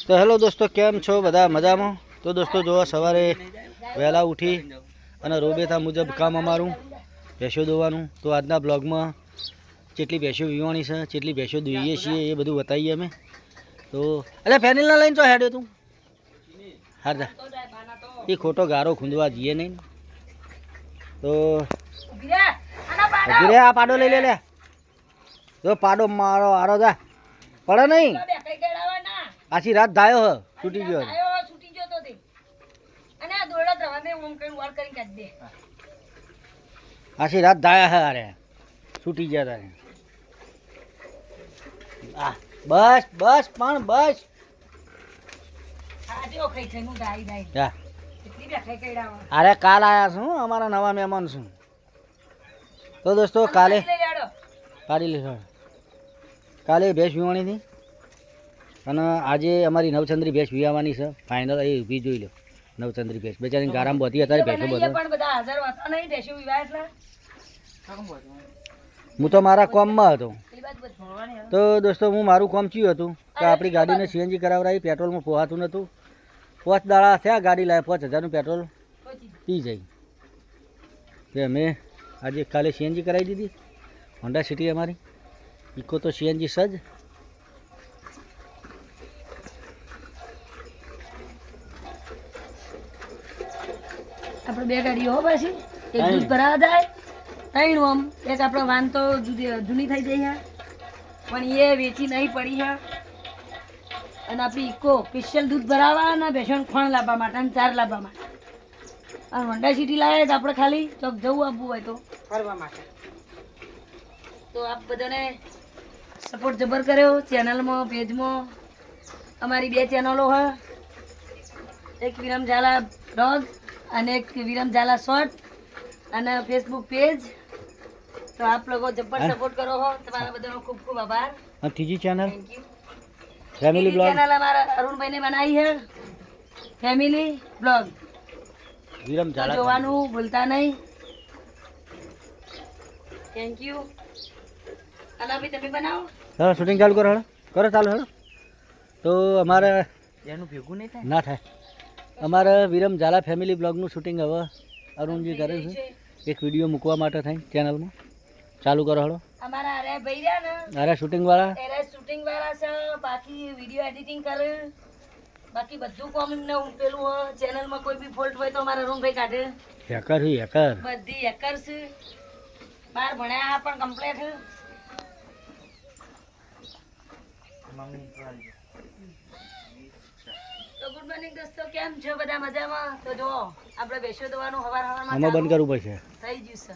તો હેલો દોસ્તો, કેમ છો બધા? મજામાં? તો દોસ્તો જો સવારે વહેલા ઉઠી અને રોબેતા મુજબ કામ અમારું ભેંસો દોવાનું. તો આજના બ્લોગમાં જેટલી ભેંસો વીવાણી છે, જેટલી ભેંસો દોઈએ છીએ એ બધું બતાવીએ અમે. તો એટલે ફેનિલના લઈને તો હેડ્યો તું હારદા એ ખોટો ગારો ખૂંદવા જઈએ નહીં. તો રે આ પાડો લઈ લે. જો પાડો મારો આરો જા પડે નહીં. આછી રાત ધાયો હ છૂટી ગયો. આછી રાત ધાયા હે અરે છૂટી ગયા તારે. બસ બસ પણ બસ. અરે કાલ આયા છું, અમારા નવા મહેમાન છું. તો દોસ્તો કાલે કાઢી લીધો. કાલે ભેંસ વીવાણી હતી અને આજે અમારી નવચંદ્રી ભેંસ વીવાની છે. ફાઇનલ એ ઊભી જોઈ લો નવચંદ્રી ભેંસ. બેચારી ગારામાં બધી અત્યારે ભેંસો બધા. હું તો મારા કોમમાં હતો. તો દોસ્તો હું મારું કોમ ચીયું હતું કે આપણી ગાડીને સીએનજી કરાવડાવી. પેટ્રોલમાં પોહાતું નહોતું. 5 દાડા થયા ગાડી લાવ્યા, 5000નું પેટ્રોલ પી જાય. તે અમે આજે કાલે સીએનજી કરાવી દીધી. હોન્ડા સિટી અમારી ઇકો તો સીએનજી સજ. આપણે બે ગાડીઓ હો પાછી એક દૂધ ભરાવા જાય, ત્રણ ઓમ એક આપણો વાન તો જૂની થઈ ગઈ છે પણ એ વેચી નહીં પડી છે. અને આપણી ઇકો સ્પેશિયલ દૂધ ભરાવા અને ભેંસોને ખોણ લાવવા માટે અને ચાર લાવવા માટે. અને હોન્ડા સિટી લાવે તો આપણે ખાલી ચોક જવું આપવું હોય તો ફરવા માટે. તો આપ બધાને સપોર્ટ જબર કર્યો ચેનલમાં, પેજમાં. અમારી 2 ચેનલો છે, એક વિરમ ઝાલા બ્લોગ અને એક વિરમ ઝાલા શોર્ટ અને ફેસબુક પેજ. તો આપ લોકો જબર સપોર્ટ કરો છો, તમારા બધાનો ખૂબ ખૂબ આભાર. અને ત્રીજી channel thank you. Family blog channel અમારા અરુણભાઈને બનાવી છે, ફેમિલી બ્લોગ. વિરમ ઝાલા જોવાનું ભૂલતા નહીં. Thank you. અને અભી તમે બનાવો. હા, શૂટિંગ ચાલુ કરો. કરો ચાલુ હેડો. તો અમારે એનું ભેગું નહીં થાય ના થાય. અમારે વિરમ ઝાલા ફેમિલી બ્લોગનું શૂટિંગ હવે અરુણજી કરે છે. એક વિડીયો મૂકવા માટે થાય ચેનલમાં. ચાલુ કરો હેડો. અમારા અરે ભાઈ રહ્યા ને, અરે શૂટિંગ વાળા છે. બાકી વિડીયો એડિટિંગ કરે, બાકી બધું કોમ એમને પેલું ચેનલમાં કોઈ બી ફોલ્ટ હોય તો અમારા અરુણભાઈ કાઢે. હેકર છે હેકર. બધી હેકર છે. 12 ભણ્યા પણ કમ્પ્લીટ. તો ગુડ મોર્નિંગ દોસ્તો, કેમ છો બધા? મજામાં? તો જો આપણે બેસો દવાનું હવાર હવારમાં આમાં બંધ કરવું પડશે. થઈ ગયું છે.